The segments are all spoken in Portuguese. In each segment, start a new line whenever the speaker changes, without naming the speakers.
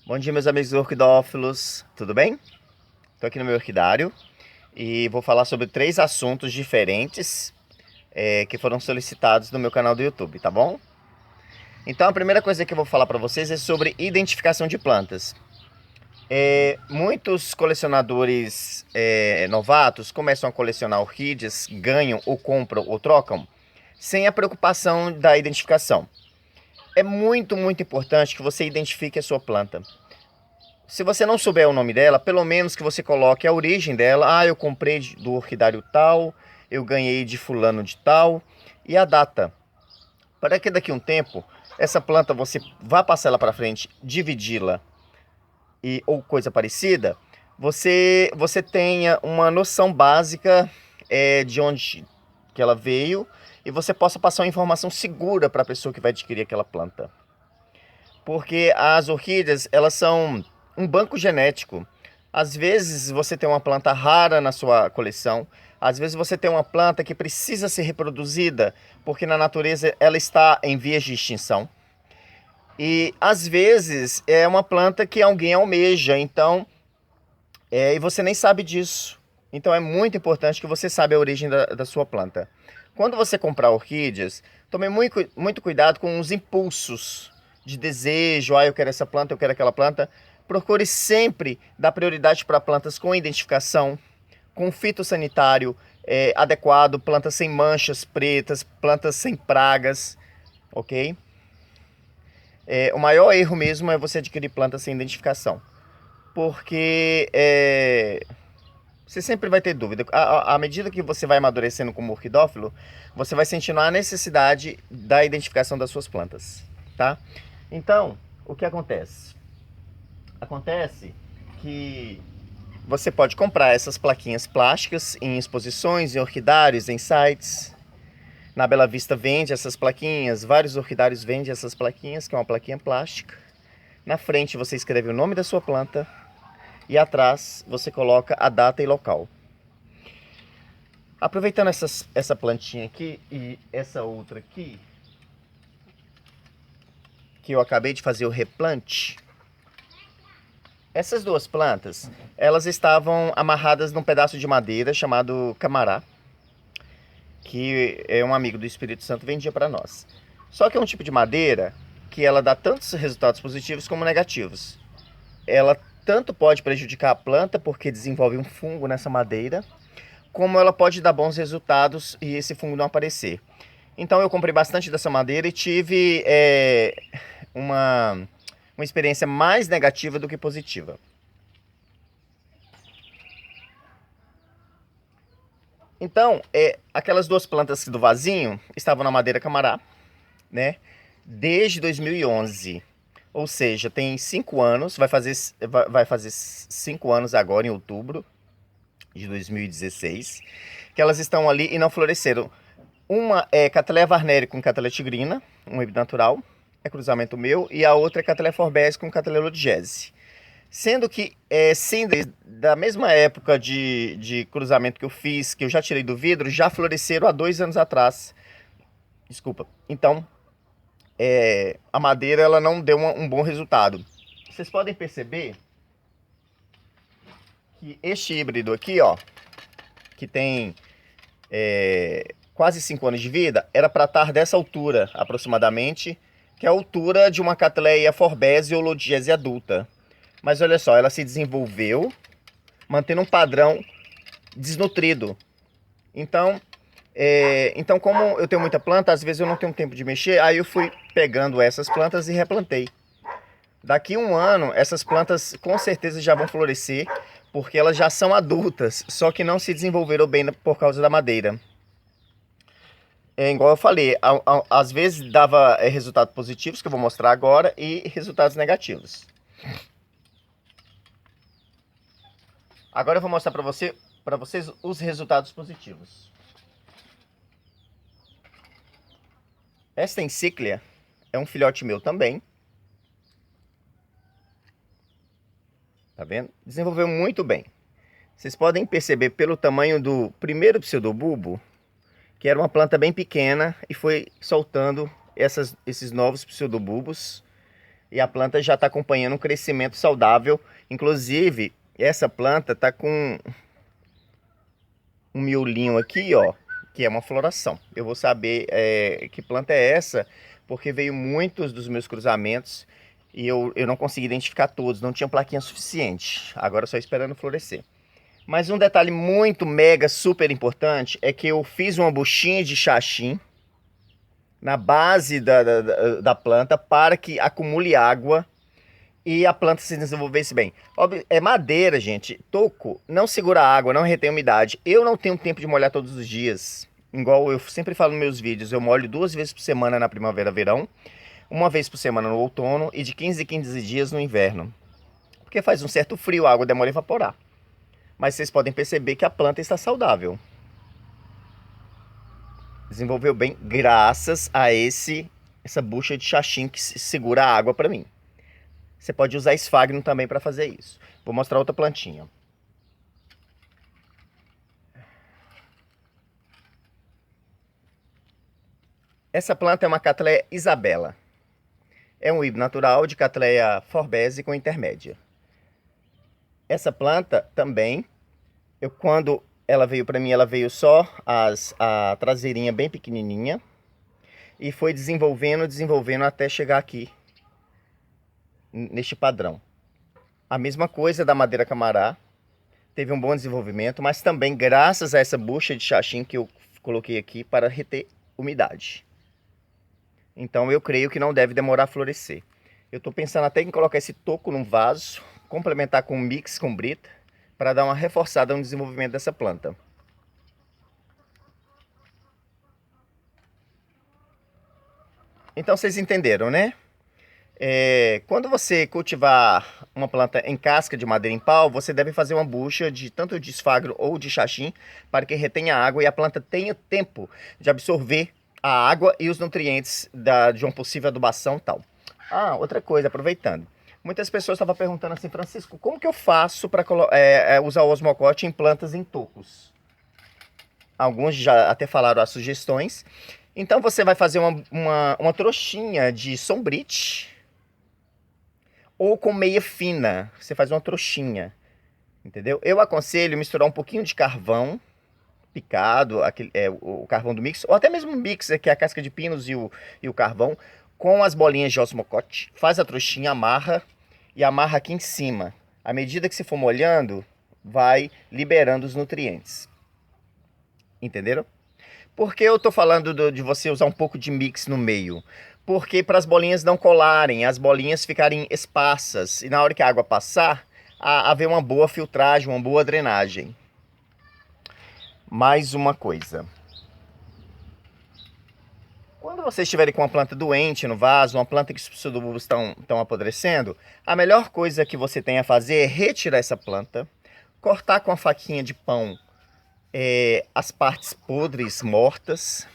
Bom dia, meus amigos orquidófilos, tudo bem? Estou aqui no meu orquidário e vou falar sobre 3 assuntos diferentes que foram solicitados no meu canal do YouTube, tá bom? Então a primeira coisa que eu vou falar para vocês é sobre identificação de plantas. Muitos colecionadores novatos começam a colecionar orquídeas, ganham ou compram ou trocam, sem a preocupação da identificação. É muito importante que você identifique a sua planta. Se você não souber o nome dela, pelo menos que você coloque a origem dela. Ah, eu comprei do orquidário tal, eu ganhei de fulano de tal, e a data. Para que daqui a um tempo, essa planta você vá passar ela para frente, dividi-la ou coisa parecida, você tenha uma noção básica de onde que ela veio e você possa passar uma informação segura para a pessoa que vai adquirir aquela planta. Porque as orquídeas, elas são um banco genético. Às vezes você tem uma planta rara na sua coleção, às vezes você tem uma planta que precisa ser reproduzida, porque na natureza ela está em vias de extinção. E às vezes é uma planta que alguém almeja, então, e você nem sabe disso. Então é muito importante que você saiba a origem da sua planta. Quando você comprar orquídeas, tome muito cuidado com os impulsos de desejo. Ah, eu quero essa planta, eu quero aquela planta. Procure sempre dar prioridade para plantas com identificação, com fitossanitário adequado, plantas sem manchas pretas, plantas sem pragas, ok? O maior erro mesmo é você adquirir plantas sem identificação, porque você sempre vai ter dúvida. À medida que você vai amadurecendo como orquidófilo, você vai sentindo a necessidade da identificação das suas plantas, tá? Então, o que acontece? Acontece que você pode comprar essas plaquinhas plásticas em exposições, em orquidários, em sites. Na Bela Vista vende essas plaquinhas, vários orquidários vendem essas plaquinhas, que é uma plaquinha plástica. Na frente você escreve o nome da sua planta e atrás você coloca a data e local. Aproveitando essa plantinha aqui e essa outra aqui, que eu acabei de fazer o replante, essas duas plantas, elas estavam amarradas num pedaço de madeira chamado camará, que é um amigo do Espírito Santo vendia para nós. Só que é um tipo de madeira que ela dá tantos resultados positivos como negativos. Ela tanto pode prejudicar a planta porque desenvolve um fungo nessa madeira, como ela pode dar bons resultados e esse fungo não aparecer. Então eu comprei bastante dessa madeira e tive uma experiência mais negativa do que positiva. Então, aquelas duas plantas do vasinho estavam na madeira camará, né? Desde 2011. Ou seja, tem 5 anos, vai fazer 5 anos agora, em outubro de 2016, que elas estão ali e não floresceram. Uma é Cattleya varneri com Cattleya tigrina, um híbrido natural, é cruzamento meu, e a outra é Cattleya forbes com Cattleya lodgesi. Sendo que síndrimes da mesma época de cruzamento que eu fiz, que eu já tirei do vidro, já floresceram há 2 anos atrás. Desculpa. Então, a madeira ela não deu um bom resultado. Vocês podem perceber que este híbrido aqui, ó, que tem quase 5 anos de vida, era para estar dessa altura, aproximadamente, que é a altura de uma Cattleya forbes ou lodgesi adulta. Mas olha só, ela se desenvolveu mantendo um padrão desnutrido. Então, como eu tenho muita planta, às vezes eu não tenho tempo de mexer, aí eu fui pegando essas plantas e replantei. Daqui a um ano, essas plantas com certeza já vão florescer, porque elas já são adultas, só que não se desenvolveram bem por causa da madeira. Igual eu falei, às vezes dava resultados positivos, que eu vou mostrar agora, e resultados negativos. Agora eu vou mostrar para vocês os resultados positivos. Esta encíclia é um filhote meu também. Tá vendo? Desenvolveu muito bem. Vocês podem perceber pelo tamanho do primeiro pseudobulbo, que era uma planta bem pequena e foi soltando esses novos pseudobulbos. e a planta já está acompanhando um crescimento saudável. Inclusive, essa planta está com um miolinho aqui, ó, que é uma floração. Eu vou saber que planta é essa, porque veio muitos dos meus cruzamentos e eu não consegui identificar todos, não tinha plaquinha suficiente. Agora só esperando florescer. Mas um detalhe muito mega super importante é que eu fiz uma buchinha de xaxim na base da planta para que acumule água e a planta se desenvolvesse bem. É madeira, gente. Toco não segura água, não retém umidade. Eu não tenho tempo de molhar todos os dias. Igual eu sempre falo nos meus vídeos, eu molho 2 vezes por semana na primavera, verão, 1 vez por semana no outono e de 15 em 15 dias no inverno. Porque faz um certo frio, a água demora a evaporar. Mas vocês podem perceber que a planta está saudável. Desenvolveu bem graças a essa bucha de xaxim que segura a água para mim. Você pode usar esfagno também para fazer isso. Vou mostrar outra plantinha. Essa planta é uma Cattleya Isabella. É um híbrido natural de Cattleya forbese com intermédia. Essa planta também, quando ela veio para mim, ela veio só a traseirinha bem pequenininha. E foi desenvolvendo até chegar aqui, neste padrão. A mesma coisa da madeira camará, teve um bom desenvolvimento, mas também graças a essa bucha de xaxim que eu coloquei aqui para reter umidade. Então eu creio que não deve demorar a florescer. Eu estou pensando até em colocar esse toco num vaso, complementar com um mix com brita, para dar uma reforçada no desenvolvimento dessa planta. Então vocês entenderam, né? Quando você cultivar uma planta em casca de madeira em pau, você deve fazer uma bucha tanto de esfagro ou de xaxim para que retenha água e a planta tenha tempo de absorver a água e os nutrientes de uma possível adubação e tal. Outra coisa, aproveitando. Muitas pessoas estavam perguntando assim, Francisco, como que eu faço para usar o osmocote em plantas em tocos? Alguns já até falaram as sugestões. Então você vai fazer uma trouxinha de sombrite ou com meia fina. Você faz uma trouxinha, entendeu? Eu aconselho misturar um pouquinho de carvão picado, o carvão do mix, ou até mesmo um mix, que é a casca de pinos e o carvão, com as bolinhas de osmocote. Faz a trouxinha, amarra e amarra aqui em cima. À medida que você for molhando, vai liberando os nutrientes. Entenderam? Por que eu tô falando de você usar um pouco de mix no meio? Porque para as bolinhas não colarem, as bolinhas ficarem esparsas e na hora que a água passar, haver uma boa filtragem, uma boa drenagem. Mais uma coisa. Quando vocês estiverem com uma planta doente no vaso, uma planta que os subulbos estão apodrecendo, a melhor coisa que você tem a fazer é retirar essa planta, cortar com a faquinha de pão as partes podres, mortas.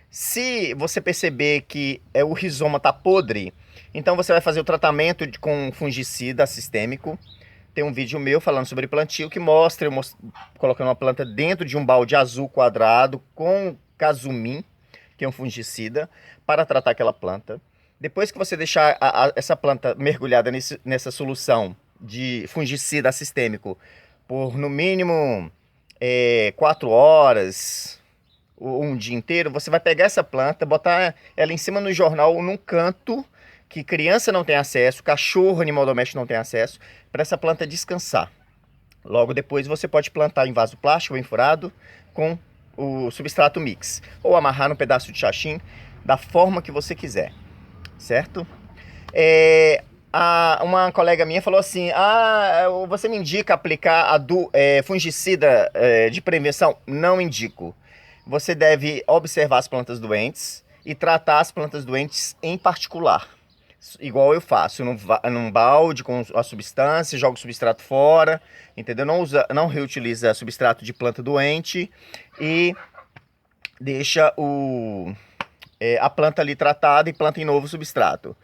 Se você perceber que o rizoma está podre, então você vai fazer o tratamento com fungicida sistêmico. Tem um vídeo meu falando sobre plantio que mostra eu colocando uma planta dentro de um balde azul quadrado com Casumim, que é um fungicida, para tratar aquela planta. Depois que você deixar essa planta mergulhada nessa solução de fungicida sistêmico por no mínimo 4 horas, um dia inteiro, você vai pegar essa planta, botar ela em cima no jornal, num canto que criança não tem acesso, cachorro, animal doméstico não tem acesso, para essa planta descansar. Logo depois você pode plantar em vaso plástico bem furado com o substrato mix, ou amarrar num pedaço de xaxim, da forma que você quiser, certo? Uma colega minha falou assim, você me indica aplicar fungicida de prevenção? Não indico. Você deve observar as plantas doentes e tratar as plantas doentes em particular. Igual eu faço, num balde com a substância, jogo o substrato fora, entendeu? Não reutiliza substrato de planta doente e deixa a planta ali tratada e planta em novo substrato.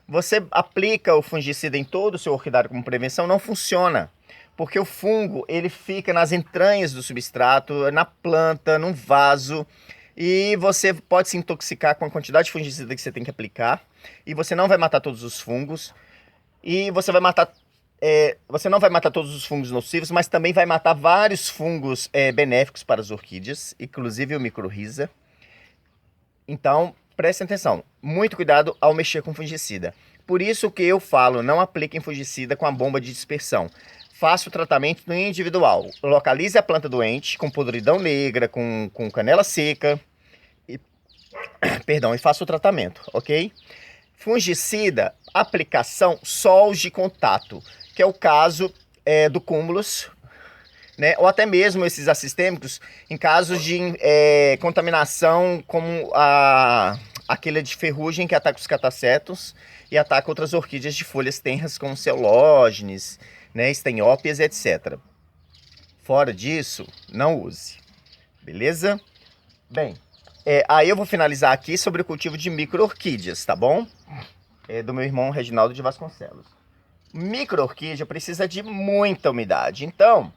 Você aplica o fungicida em todo o seu orquidário como prevenção, não funciona. Porque o fungo, ele fica nas entranhas do substrato, na planta, num vaso. E você pode se intoxicar com a quantidade de fungicida que você tem que aplicar. e você não vai matar todos os fungos, e você vai matar, você não vai matar todos os fungos nocivos, mas também vai matar vários fungos benéficos para as orquídeas, inclusive o microrhiza. Então, prestem atenção, muito cuidado ao mexer com fungicida. Por isso que eu falo, não apliquem fungicida com a bomba de dispersão. Faça o tratamento no individual. Localize a planta doente com podridão negra, com canela seca, e faça o tratamento, ok? Fungicida, aplicação sols de contato, que é o caso do cúmulus, né? Ou até mesmo esses assistêmicos em casos de contaminação, como aquele de ferrugem que ataca os catacetos e ataca outras orquídeas de folhas tenras como celógenes, né, estenópias, etc. Fora disso, não use. Beleza? Bem, aí eu vou finalizar aqui sobre o cultivo de micro-orquídeas, tá bom? Do meu irmão Reginaldo de Vasconcelos. Micro-orquídea precisa de muita umidade, então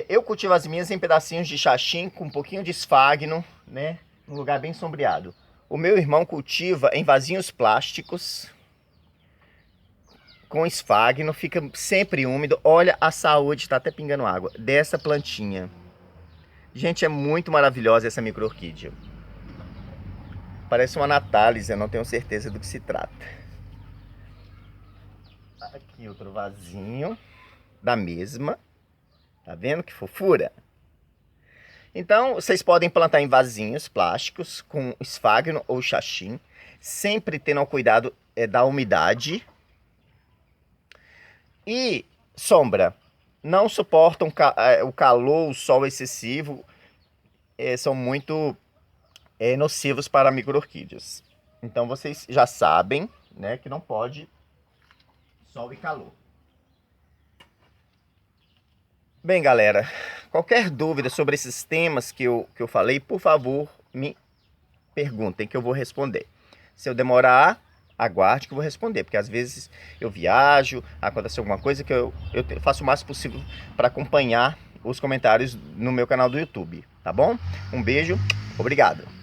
eu cultivo as minhas em pedacinhos de xaxim com um pouquinho de esfagno, né, num lugar bem sombreado. O meu irmão cultiva em vasinhos plásticos com esfagno, fica sempre úmido. Olha a saúde, tá até pingando água dessa plantinha. Gente, é muito maravilhosa essa micro-orquídea. Parece uma Natális, eu não tenho certeza do que se trata. Aqui outro vasinho da mesma. Tá vendo que fofura? Então, vocês podem plantar em vasinhos plásticos com esfagno ou xaxim, sempre tendo ao cuidado da umidade. E sombra, não suportam o calor, o sol excessivo, são muito nocivos para micro-orquídeas. Então vocês já sabem, né, que não pode sol e calor. Bem, galera, qualquer dúvida sobre esses temas que eu falei, por favor, me perguntem que eu vou responder. Se eu demorar, aguarde que eu vou responder, porque às vezes eu viajo, acontece alguma coisa que eu faço o máximo possível para acompanhar os comentários no meu canal do YouTube, tá bom? Um beijo, obrigado!